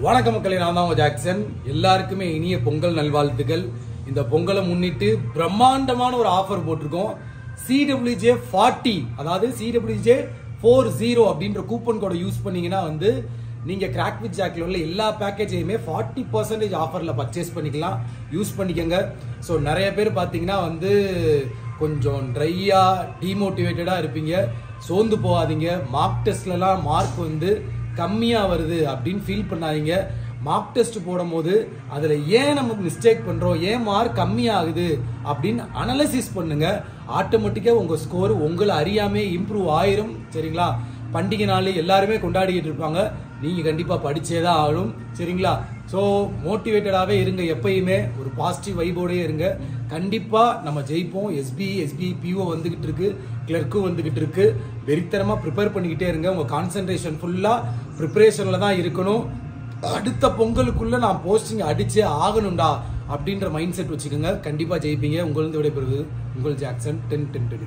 வணக்கம் மக்களே, நான் தான் உங்க ஜாக்சன். எல்லாருக்குமே இனிய பொங்கல் நல்வாழ்த்துக்கள். இந்த பொங்கலை முன்னிட்டு பிரம்மாண்டமான ஒரு ஆஃபர் போட்டிருக்கோம். CWJ 40, அதாவது CWJ 40 அப்படின்ற கூப்பன் கோட யூஸ் பண்ணீங்கன்னா நீங்க கிராக் வித் ஜாக்ல உள்ள எல்லா பேக்கேஜையுமே 40% ஆஃபர்ல பர்ச்சேஸ் பண்ணிக்கலாம். யூஸ் பண்ணிக்கங்க. ஸோ நிறைய பேர் பார்த்தீங்கன்னா கொஞ்சம் ட்ரையா டிமோட்டிவேட்டடா இருப்பீங்க. சோர்ந்து போகாதீங்க. மார்க் டெஸ்ட்லலாம் மார்க் கம்மியா வருது அப்படின்னு ஃபீல் பண்ணாதீங்க. மார்க் டெஸ்ட் போடும் போது அதுல ஏன் நமக்கு மிஸ்டேக் பண்றோம், ஏன் மார்க் கம்மியாகுது அப்படின்னு அனலைசிஸ் பண்ணுங்க. ஆட்டோமேட்டிக்கா உங்க ஸ்கோர் உங்களை அறியாமே இம்ப்ரூவ் ஆயிரும். சரிங்களா? பண்டிகை நாள் எல்லாருமே கொண்டாடிக்கிட்டு இருப்பாங்க. நீங்க கண்டிப்பா படிச்சேதான் ஆகணும். சரிங்களா? ஸோ மோட்டிவேட்டடாவே இருங்க. எப்பயுமே ஒரு பாசிட்டிவ் வைபோடே இருங்க. கண்டிப்பா நம்ம ஜெயிப்போம். SBI PO வந்துகிட்டு இருக்கு, கிளர்க்கும் வந்துகிட்டு இருக்கு. வெறித்தனமா ப்ரிப்பேர் பண்ணிக்கிட்டே இருங்க. உங்க கான்சென்ட்ரேஷன் ஃபுல்லா ப்ரிப்பரேஷன்ல தான் இருக்கணும். அடுத்த பொங்கலுக்குள்ள நான் போஸ்டிங் அடிச்சே ஆகணும்டா அப்படின்ற மைண்ட் செட் வச்சுக்கோங்க. கண்டிப்பா ஜெயிப்பீங்க. உங்களிருந்து விடைபெறுவது உங்கள் ஜாக்சன் 10-10.